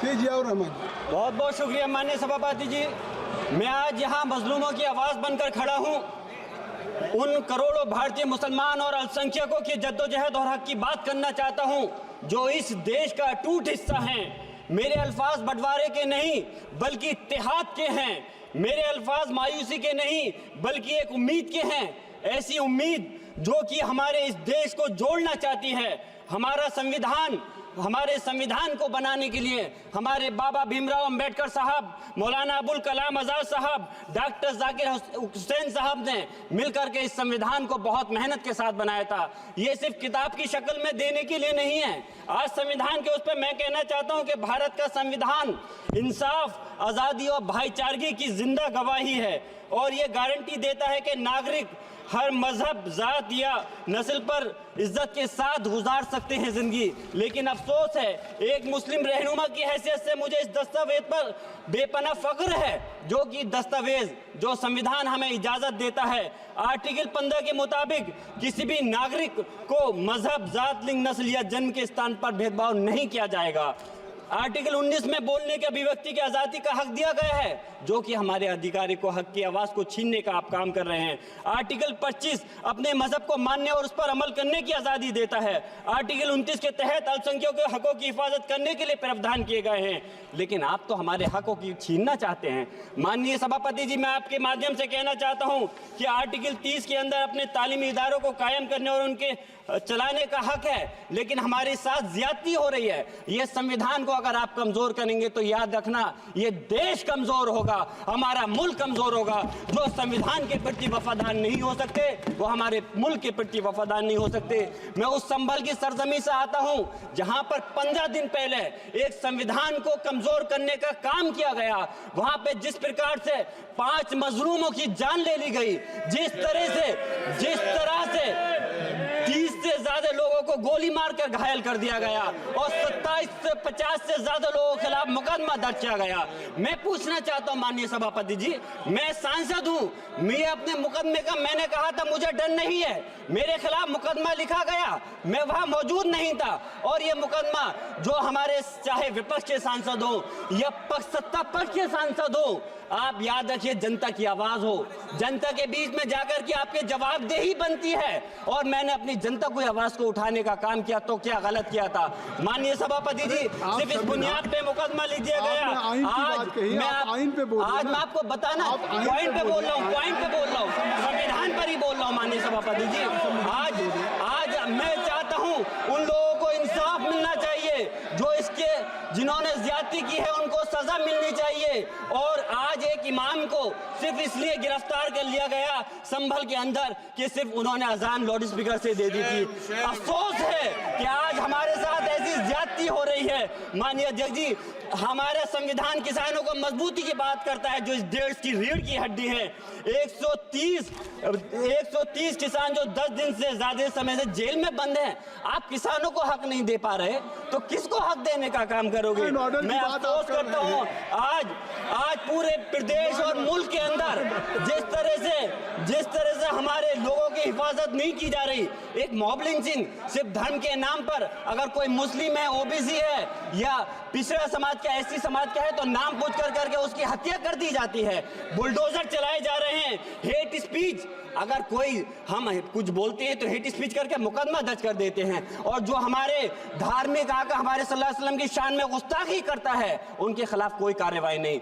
जी जियाउर रहमान। बहुत बहुत शुक्रिया माननीय सभापति जी। मैं आज यहाँ मजलूमों की आवाज़ बनकर खड़ा हूँ। उन करोड़ों भारतीय मुसलमान और अल्पसंख्यकों की जद्दोजहद और हक की बात करना चाहता हूँ जो इस देश का अटूट हिस्सा हैं। मेरे अल्फाज बंटवारे के नहीं बल्कि इत्तेहाद के हैं। मेरे अल्फाज मायूसी के नहीं बल्कि एक उम्मीद के हैं। ऐसी उम्मीद जो कि हमारे इस देश को जोड़ना चाहती है। हमारे संविधान को बनाने के लिए हमारे बाबा भीमराव अंबेडकर साहब, मौलाना अबुल कलाम आज़ाद साहब, डॉक्टर जाकिर हुसैन साहब ने मिलकर के इस संविधान को बहुत मेहनत के साथ बनाया था। ये सिर्फ किताब की शक्ल में देने के लिए नहीं है। आज संविधान के उस पर मैं कहना चाहता हूं कि भारत का संविधान इंसाफ, आज़ादी और भाईचारगी की जिंदा गवाही है और ये गारंटी देता है कि नागरिक हर मजहब, जात या नस्ल पर इज्जत के साथ गुजार सकते हैं जिंदगी। लेकिन अफसोस है, एक मुस्लिम रहनुमा की हैसियत से मुझे इस दस्तावेज पर बेपनाह फख्र है जो कि दस्तावेज जो संविधान हमें इजाजत देता है। आर्टिकल 15 के मुताबिक किसी भी नागरिक को मजहब, जात, लिंग, नस्ल या जन्म के स्थान पर भेदभाव नहीं किया जाएगा। आर्टिकल 19 में बोलने के अभिव्यक्ति की आज़ादी का हक दिया गया है जो कि हमारे अधिकारी को हक की आवाज़ को छीनने का आप काम कर रहे हैं। आर्टिकल 25 अपने मजहब को मानने और उस पर अमल करने की आज़ादी देता है। आर्टिकल 29 के तहत अल्पसंख्यकों के हकों की हिफाजत करने के लिए प्रावधान किए गए हैं। लेकिन आप तो हमारे हकों की छीनना चाहते हैं। माननीय सभापति जी, मैं आपके माध्यम से कहना चाहता हूं कि आर्टिकल 30 के अंदर अपने तालीमी इदारों को कायम करने और उनके चलाने का हक है, लेकिन हमारे साथ ज्यादती हो रही है। ये संविधान को अगर आप कमजोर करेंगे तो याद रखना ये देश कमजोर होगा, हमारा मुल्क कमजोर होगा। जो संविधान के प्रति वफादार नहीं हो सकते वो हमारे मुल्क के प्रति वफादार नहीं हो सकते। मैं उस संभल की सरजमी से आता हूं जहां पर 15 दिन पहले एक संविधान को कमजोर करने का काम किया गया। वहां पे जिस प्रकार से 5 मजलूमों की जान ले ली गई, जिस तरह से 30 से ज्यादा लोगों को गोली मारकर घायल कर दिया गया और 27 से 50 से ज्यादा लोगों के खिलाफ मुकदमा दर्ज किया गया। मैं पूछना चाहता हूं माननीय सभापति जी, मैं सांसद हूं, मैं अपने मुकदमे का मैंने कहा था मुझे डर नहीं है। मेरे खिलाफ मुकदमा लिखा गया, मैं वहां मौजूद नहीं था और ये मुकदमा जो हमारे चाहे विपक्ष के सांसद हो या सत्ता पक्ष के सांसद हो, आप याद रखिए जनता की आवाज हो, जनता के बीच में जाकर के आपके जवाबदेही बनती है। और मैंने अपनी जनता को आवाज को उठाने का काम किया तो क्या गलत किया था? माननीय सभापति जी, सिर्फ इस बुनियाद पे मुकदमा लीजिए गया। आज मैं आपको बताना पॉइंट पे बोल रहा हूँ, संविधान पर ही बोल रहा हूँ माननीय सभापति जी। आज मैं चाहता हूँ उन लोगों को इंसाफ मिलना चाहिए जो जिन्होंने ज्यादती की है, उनको सजा मिलनी चाहिए। और आज एक इमाम को सिर्फ इसलिए गिरफ्तार कर लिया गया संभल के अंदर कि सिर्फ उन्होंने अजान लाउड स्पीकर से दे दी थी। अफसोस है कि आज हमारे साथ ऐसी ज्यादती हो रही है। माननीय अध्यक्ष जी, हमारा संविधान किसानों को मजबूती की बात करता है जो इस देश की रीढ़ की हड्डी है। 130 किसान जो 10 दिन से ज्यादा समय से जेल में बंद हैं, आप किसानों को हक नहीं दे पा रहे तो किसको हक देने का काम करोगे? मैं अफसोस करता हूँ आज पूरे प्रदेश और मुल्क के अंदर जिस तरह से हमारे लोगों की हिफाजत नहीं की जा रही। एक मॉब लिंचिंग सिर्फ धर्म के नाम पर, अगर कोई मुस्लिम है, ओबीसी है या पिछड़ा समाज का, एससी समाज का है तो नाम पूछ करके उसकी हत्या कर दी जाती है। बुलडोजर चलाए जा रहे हैं। हेट स्पीच, अगर कोई हम कुछ बोलते हैं तो हेट स्पीच करके मुकदमा दर्ज कर देते हैं। और जो हमारे धार्मिक आका हमारे सल्लल्लाहु अलैहि वसल्लम की शान में गुस्ताखी करता है उनके खिलाफ कोई कार्रवाई नहीं।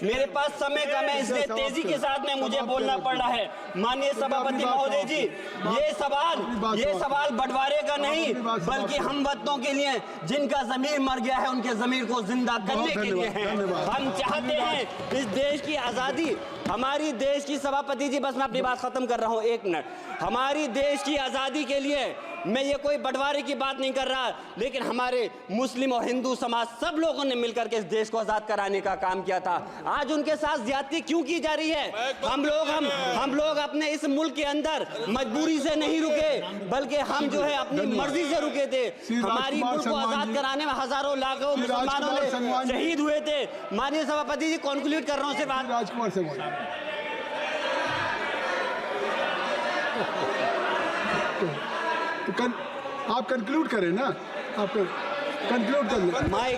मेरे पास समय कम है इसलिए तेजी के साथ में मुझे बोलना पड़ रहा है। माननीय सभापति महोदय जी, ये सवाल बंटवारे का नहीं बल्कि हम वतनों के लिए जिनका जमीर मर गया है उनके जमीर को जिंदा करने के लिए है। हम चाहते हैं इस देश की आजादी, हमारी देश की सभापति जी, बस मैं अपनी बात खत्म कर रहा हूं, 1 मिनट। हमारी देश की आजादी के लिए मैं ये कोई बंटवारे की बात नहीं कर रहा, लेकिन हमारे मुस्लिम और हिंदू समाज सब लोगों ने मिलकर के इस देश को आजाद कराने का काम किया था। आज उनके साथ ज्यादती क्यों की जा रही है? हम लोग अपने इस मुल्क के अंदर मजबूरी से नहीं रुके बल्कि हम जो है अपनी मर्जी से रुके थे। हमारी मुल्क को आजाद कराने में हजारों लाखों मुसलमानों ने शहीद हुए थे। माननीय सभापति जी, कंक्लूड कर रहा हूँ सिर्फ राजकुमार से तो आप कंक्लूड करें ना, आप कंक्लूड कर माइक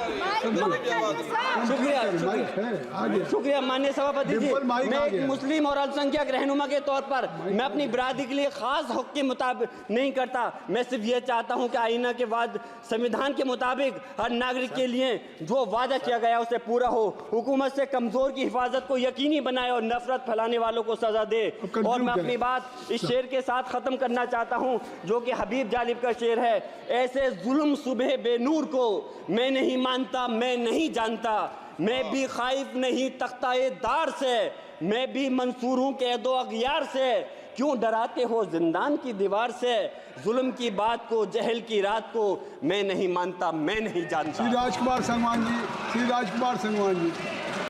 शुक्रिया माननीय सभापति जी। डिम्पल, माइक मैं आ एक गया। मुस्लिम और अल्पसंख्यक रहनुमा के तौर पर मैं अपनी बिरादरी के लिए खास हक के मुताबिक नहीं करता। मैं सिर्फ ये चाहता हूं कि आईना के बाद संविधान के मुताबिक हर नागरिक के लिए जो वादा किया गया उसे पूरा हो, हुकूमत से कमजोर की हिफाजत को यकीनी बनाए और नफरत फैलाने वालों को सजा दे। और मैं अपनी बात इस शेर के साथ खत्म करना चाहता हूं जो कि हबीब जालिब का शेर है। ऐसे जुल्म सुबह बेनूर को मैं नहीं मानता, मैं नहीं जानता, मैं भी खाइफ नहीं तख्ताए दार से, मैं भी मंसूर हूं कैदो अगयार से, क्यों डराते हो जिंदान की दीवार से, जुल्म की बात को जहल की रात को मैं नहीं मानता, मैं नहीं जानता। श्री राजकुमार संगवान जी, श्री राजकुमार संगवान जी।